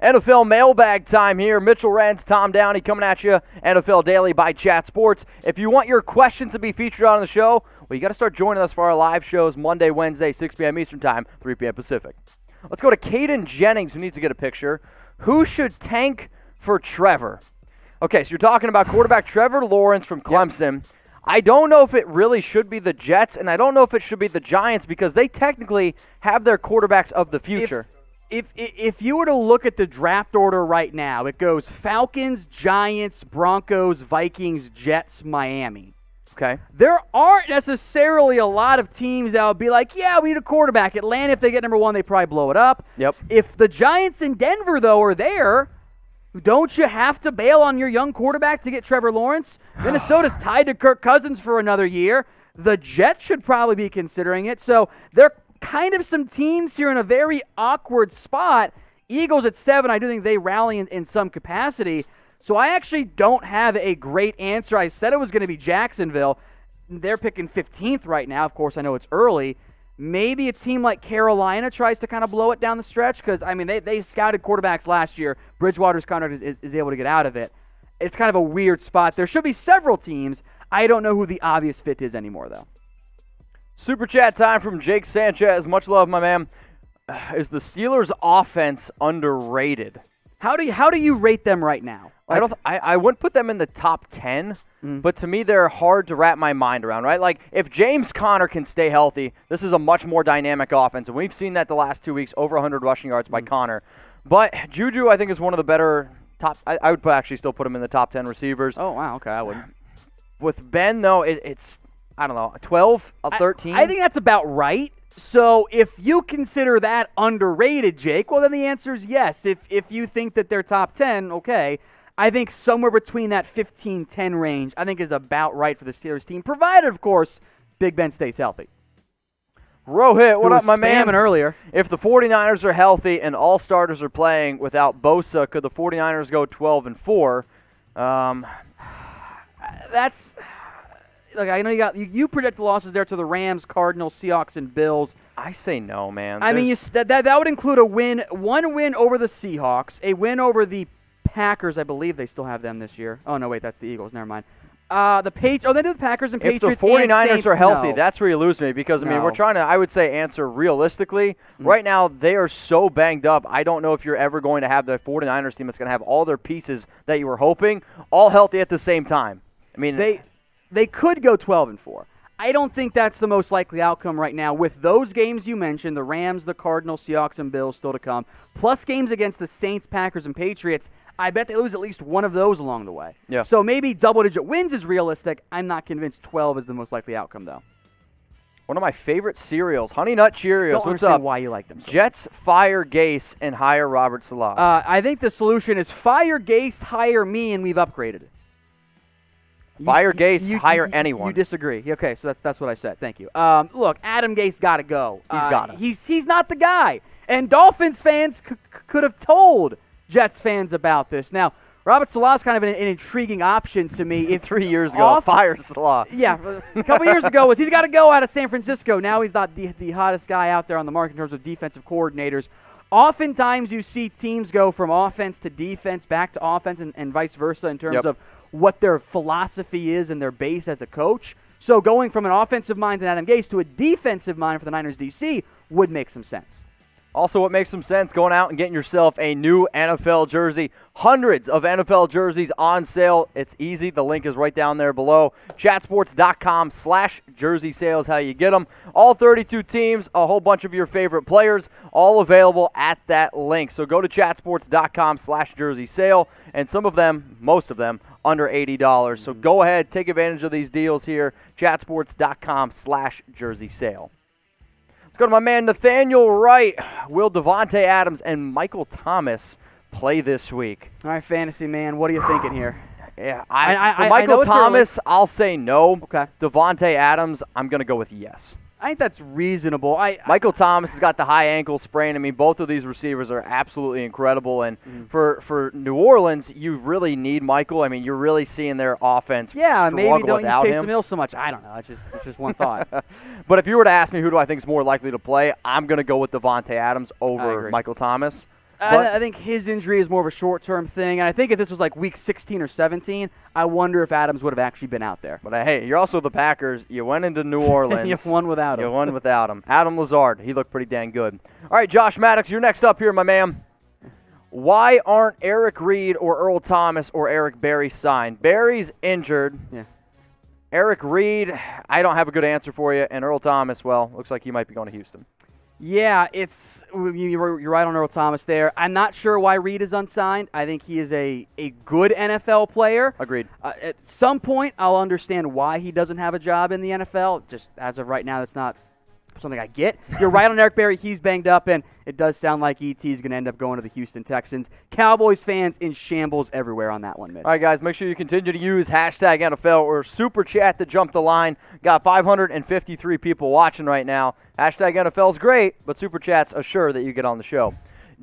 NFL mailbag time here. Mitchell Renz, Tom Downey coming at you. NFL Daily by Chat Sports. If you want your questions to be featured on the show, well, you got to start joining us for our live shows Monday, Wednesday, 6 p.m. Eastern Time, 3 p.m. Pacific. Let's go to Caden Jennings, who needs to get a picture. Who should tank for Trevor? Okay, so you're talking about quarterback Trevor Lawrence from Clemson. Yep. I don't know if it really should be the Jets, and I don't know if it should be the Giants because they technically have their quarterbacks of the future. If you were to look at the draft order right now, it goes Falcons, Giants, Broncos, Vikings, Jets, Miami. Okay. There aren't necessarily a lot of teams that would be like, yeah, we need a quarterback. Atlanta, if they get number one, they probably blow it up. Yep. If the Giants and Denver, though, are there, don't you have to bail on your young quarterback to get Trevor Lawrence? Minnesota's tied to Kirk Cousins for another year. The Jets should probably be considering it. So they're kind of some teams here in a very awkward spot. Eagles at 7, I do think they rally in some capacity. So I actually don't have a great answer. I said it was going to be Jacksonville. They're picking 15th right now. Of course, I know it's early. Maybe a team like Carolina tries to kind of blow it down the stretch because, I mean, they scouted quarterbacks last year. Bridgewater's contract is able to get out of it. It's kind of a weird spot. There should be several teams. I don't know who the obvious fit is anymore, though. Super chat time from Jake Sanchez. Much love, my man. Is the Steelers' offense underrated? How do you rate them right now? I wouldn't put them in the top 10, but to me they're hard to wrap my mind around, right? Like if James Conner can stay healthy, this is a much more dynamic offense, and we've seen that the last 2 weeks, over 100 rushing yards by Conner. But Juju, I think, is one of the better top. I would actually still put him in the top 10 receivers. Oh wow, okay, I wouldn't. With Ben though, it's I don't know, 12, 13. I think that's about right. So if you consider that underrated, Jake, well, then the answer is yes. If you think that they're top 10, okay. I think somewhere between that 15-10 range, I think is about right for the Steelers team, provided, of course, Big Ben stays healthy. Rohit, what up, my man? Earlier. If the 49ers are healthy and all starters are playing without Bosa, could the 49ers go 12-4? That's... Look, I know you project the losses there to the Rams, Cardinals, Seahawks, and Bills. I say no, man. I mean, that would include one win over the Seahawks, a win over the Packers. I believe they still have them this year. Oh no, wait, that's the Eagles. Never mind. They do the Packers and Patriots. If the 49ers Saints, are healthy, no. That's where you lose me because I mean we're trying to, I would say, answer realistically. Right now they are so banged up. I don't know if you're ever going to have the 49ers team that's going to have all their pieces that you were hoping all healthy at the same time. I mean They could go 12-4. I don't think that's the most likely outcome right now. With those games you mentioned, the Rams, the Cardinals, Seahawks, and Bills still to come, plus games against the Saints, Packers, and Patriots, I bet they lose at least one of those along the way. Yeah. So maybe double-digit wins is realistic. I'm not convinced 12 is the most likely outcome, though. One of my favorite cereals, Honey Nut Cheerios. Don't What's understand up? why you like them so Jets fire Gase and hire Robert Saleh. I think the solution is fire Gase, hire me, and we've upgraded it. Fire Gase, hire anyone. You disagree. Okay, so that's what I said. Thank you. Look, Adam Gase got to go. He's got to. He's not the guy. And Dolphins fans could have told Jets fans about this. Now, Robert Saleh's kind of an intriguing option to me. If 3 years ago, fire Saleh. Yeah, a couple years ago he's got to go out of San Francisco. Now he's not the hottest guy out there on the market in terms of defensive coordinators. Oftentimes you see teams go from offense to defense, back to offense, and vice versa in terms of what their philosophy is and their base as a coach. So going from an offensive mind in Adam Gase to a defensive mind for the Niners DC would make some sense. Also, what makes some sense, going out and getting yourself a new NFL jersey. Hundreds of NFL jerseys on sale. It's easy. The link is right down there below. Chatsports.com/jersey sales, how you get them. All 32 teams, a whole bunch of your favorite players, all available at that link. So go to chatsports.com/jersey sale, and some of them, most of them, under $80. So go ahead, take advantage of these deals here. Chatsports.com/jersey sale. Let's go to my man Nathaniel Wright. Will Devontae Adams and Michael Thomas play this week? All right, fantasy man, what are you thinking here? Yeah, for Michael Thomas, I'll say no. Okay. Devontae Adams, I'm going to go with yes. I think that's reasonable. Michael Thomas has got the high ankle sprain. I mean, both of these receivers are absolutely incredible. And for New Orleans, you really need Michael. I mean, you're really seeing their offense struggle maybe don't without use him. Taysom Hill so much. I don't know. It's just one thought. But if you were to ask me who do I think is more likely to play, I'm going to go with Devontae Adams over Michael Thomas. I think his injury is more of a short-term thing, and I think if this was like week 16 or 17, I wonder if Adams would have actually been out there. But hey, you're also the Packers. You went into New Orleans. You won without him. You won without him. Adam Lazard, he looked pretty dang good. All right, Josh Maddox, you're next up here, my man. Why aren't Eric Reed or Earl Thomas or Eric Berry signed? Berry's injured. Yeah. Eric Reed, I don't have a good answer for you. And Earl Thomas, well, looks like he might be going to Houston. Yeah, you're right on Earl Thomas there. I'm not sure why Reed is unsigned. I think he is a good NFL player. Agreed. At some point, I'll understand why he doesn't have a job in the NFL. Just as of right now, that's not something I get. You're right on Eric Berry. He's banged up, and it does sound like ET is going to end up going to the Houston Texans. Cowboys fans in shambles everywhere on that one, Mitch. All right, guys, make sure you continue to use hashtag NFL or Super Chat to jump the line. Got 553 people watching right now. Hashtag NFL is great, but Super Chat's assure that you get on the show.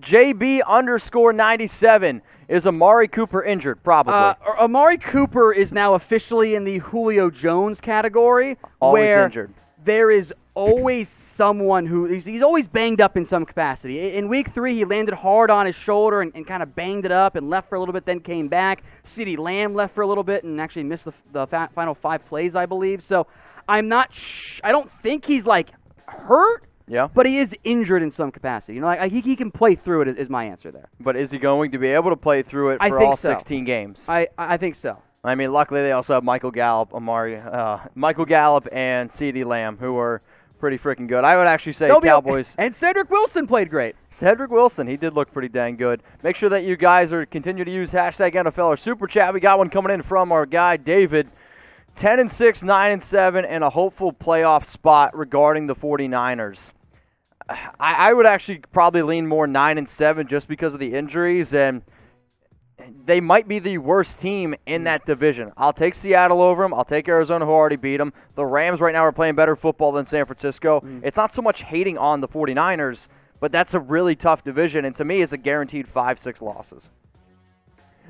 JB_97. Is Amari Cooper injured? Probably. Amari Cooper is now officially in the Julio Jones category. Always where injured. There is always someone who he's always banged up in some capacity. In week 3, he landed hard on his shoulder and kind of banged it up and left for a little bit, then came back. Ceedee Lamb left for a little bit and actually missed the final 5 plays, I believe. So I'm not I don't think he's like hurt. Yeah. But he is injured in some capacity. You know, like he can play through it is my answer there. But is he going to be able to play through it for all 16 games? I think so. I mean, luckily they also have Michael Gallup and Ceedee Lamb, who are pretty freaking good. I would actually say Cowboys. And Cedric Wilson played great. Cedric Wilson, he did look pretty dang good. Make sure that you guys continue to use hashtag NFL or Super Chat. We got one coming in from our guy, David. 10-6, 9-7, and a hopeful playoff spot regarding the 49ers. I would actually probably lean more 9-7 just because of the injuries, and they might be the worst team in that division. I'll take Seattle over them. I'll take Arizona, who already beat them. The Rams right now are playing better football than San Francisco. It's not so much hating on the 49ers, but that's a really tough division, and to me it's a guaranteed 5-6 losses.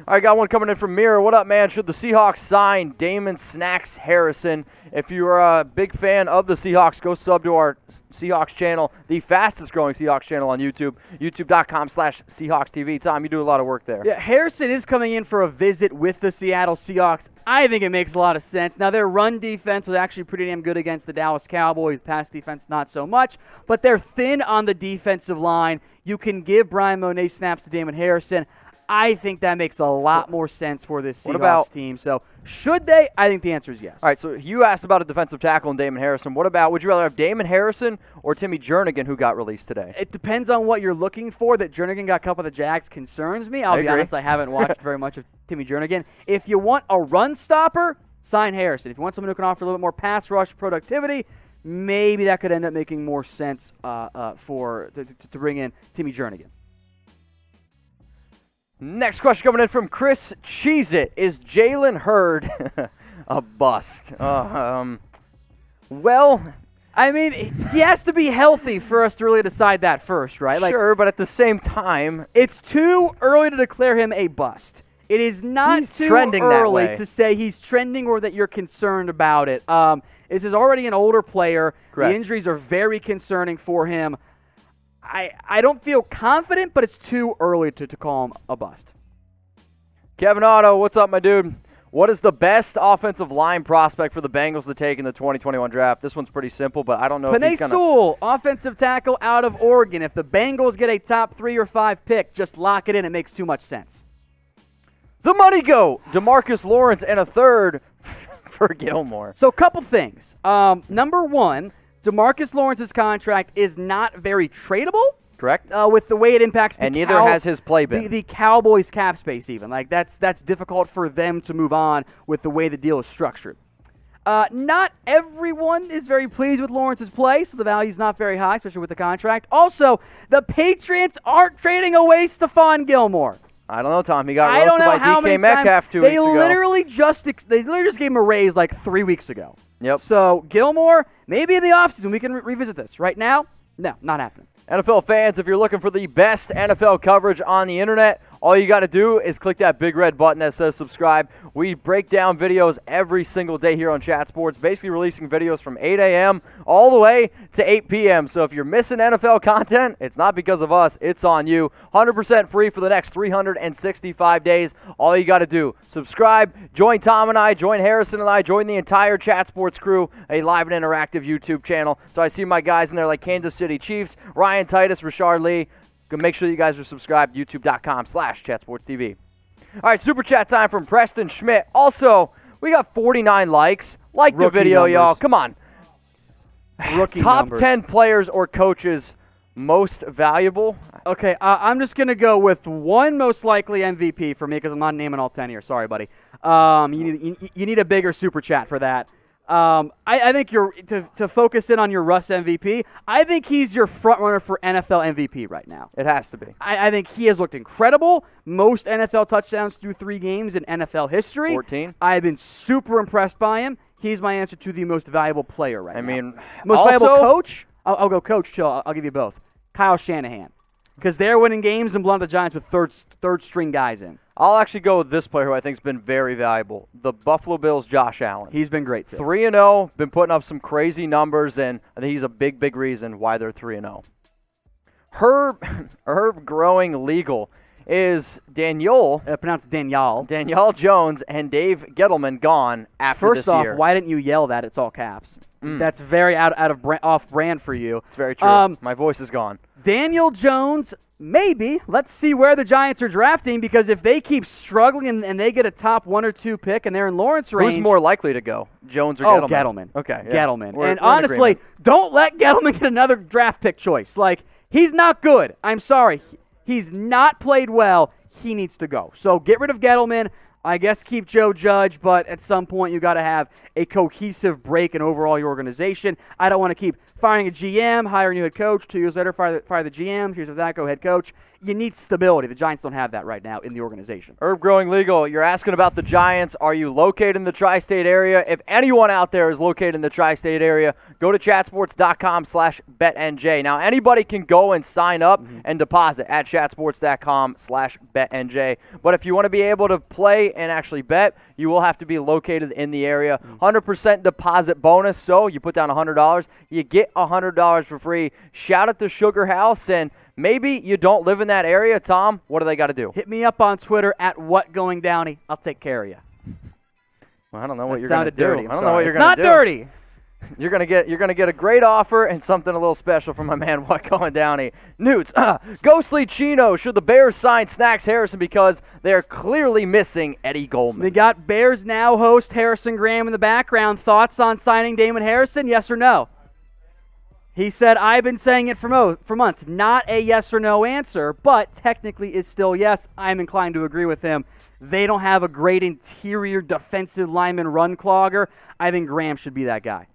All right, got one coming in from Mira. What up, man? Should the Seahawks sign Damon Snacks Harrison? If you're a big fan of the Seahawks, go sub to our Seahawks channel, the fastest-growing Seahawks channel on YouTube, youtube.com/SeahawksTV. Tom, you do a lot of work there. Yeah, Harrison is coming in for a visit with the Seattle Seahawks. I think it makes a lot of sense. Now, their run defense was actually pretty damn good against the Dallas Cowboys. Pass defense, not so much. But they're thin on the defensive line. You can give Brian Monet snaps to Damon Harrison. I think that makes a lot more sense for this Seahawks team. So should they? I think the answer is yes. All right, so you asked about a defensive tackle in Damon Harrison. What about, would you rather have Damon Harrison or Timmy Jernigan, who got released today? It depends on what you're looking for. That Jernigan got cut by the Jags concerns me. I'll be honest, I haven't watched very much of Timmy Jernigan. If you want a run stopper, sign Harrison. If you want someone who can offer a little bit more pass rush productivity, maybe that could end up making more sense to bring in Timmy Jernigan. Next question coming in from Chris Cheez-It. Is Jalen Hurd a bust? Well, I mean, he has to be healthy for us to really decide that first, right? Sure, but at the same time, it's too early to declare him a bust. It is not too early to say he's trending or that you're concerned about it. This is already an older player. Correct. The injuries are very concerning for him. I don't feel confident, but it's too early to call him a bust. Kevin Otto, what's up, my dude? What is the best offensive line prospect for the Bengals to take in the 2021 draft? This one's pretty simple, but I don't know if he's going to... Sewell, offensive tackle out of Oregon. If the Bengals get a top 3 or 5 pick, just lock it in. It makes too much sense. The money go! DeMarcus Lawrence and a third for Gilmore. So a couple things. Number one, DeMarcus Lawrence's contract is not very tradable. Correct. With the way it impacts the and neither has his play been. The Cowboys cap space even. Like that's difficult for them to move on with the way the deal is structured. Not everyone is very pleased with Lawrence's play, so the value is not very high, especially with the contract. Also, the Patriots aren't trading away Stephon Gilmore. I don't know, Tom. He got roasted by DK Metcalf 2 weeks ago. They literally just gave him a raise like 3 weeks ago. Yep. So Gilmore, maybe in the offseason we can revisit this. Right now, no, not happening. NFL fans, if you're looking for the best NFL coverage on the internet, All you got to do is click that big red button that says subscribe. We break down videos every single day here on Chat Sports, basically releasing videos from 8 a.m. all the way to 8 p.m. So if you're missing NFL content, it's not because of us. It's on you. 100% free for the next 365 days. All you got to do, subscribe, join Tom and I, join Harrison and I, join the entire Chat Sports crew, a live and interactive YouTube channel. So I see my guys in there like Kansas City Chiefs, Ryan Titus, Rashard Lee. Make sure you guys are subscribed, youtube.com/ChatSportsTV. All right, Super Chat time from Preston Schmidt. Also, we got 49 likes. Like the video, numbers. y'all. Come on. Top Numbers. 10 players or coaches most valuable. Okay, I'm just going to go with one most likely MVP for me because I'm not naming all 10 here. Sorry, buddy. You need a bigger Super Chat for that. I think you're to focus in on your Russ MVP. I think he's your front runner for NFL MVP right now. It has to be. I think he has looked incredible. Most NFL touchdowns through 3 games in NFL history. 14. I've been super impressed by him. He's my answer to the most valuable player right now. I mean, most valuable coach? I'll go coach, chill. I'll give you both. Kyle Shanahan. Because they're winning games and blowing the Giants with third string guys in. I'll actually go with this player who I think has been very valuable. The Buffalo Bills' Josh Allen. He's been great, too. 3-0, been putting up some crazy numbers, and I think he's a big, big reason why they're 3-0. Herb Growing Legal is Danielle Pronounced Danielle. Danielle Jones and Dave Gettleman gone after this First off, year. why didn't you yell that? It's all caps. That's very off brand for you. It's very true. My voice is gone. Daniel Jones, maybe. Let's see where the Giants are drafting because if they keep struggling and they get a top 1 or 2 pick and they're in Lawrence range. Who's more likely to go, Jones or Gettleman? Gettleman. Okay, yeah. Gettleman. We're And in honestly, agreement. don't let Gettleman get another draft pick choice. Like, he's not good. I'm sorry. He's not played well. He needs to go. So get rid of Gettleman. I guess keep Joe Judge, but at some point you got to have a cohesive break in overall your organization. I don't want to keep firing a GM, hiring a new head coach, 2 years later fire the GM, here's that, go head coach. You need stability. The Giants don't have that right now in the organization. Herb Growing Legal, you're asking about the Giants. Are you located in the tri-state area? If anyone out there is located in the tri-state area, go to chatsports.com/BetNJ. Now, anybody can go and sign up and deposit at chatsports.com/BetNJ. But if you want to be able to play and actually bet, you will have to be located in the area. 100% deposit bonus, so you put down $100, you get $100 for free. Shout at the Sugar House, and maybe you don't live in that area. Tom, what do they got to do? Hit me up on Twitter at WhatGoingDowny. I'll take care of you. Well, I don't know what That you're going to sounded do. dirty. I don't know what you're It's going to do. not dirty. You're gonna get a great offer and something a little special from my man What Going Downey. Newts, Ghostly Chino. Should the Bears sign Snacks Harrison because they're clearly missing Eddie Goldman? We got Bears Now host Harrison Graham in the background. Thoughts on signing Damon Harrison? Yes or no? He said, I've been saying it for months. Not a yes or no answer, but technically is still yes. I'm inclined to agree with him. They don't have a great interior defensive lineman run clogger. I think Graham should be that guy.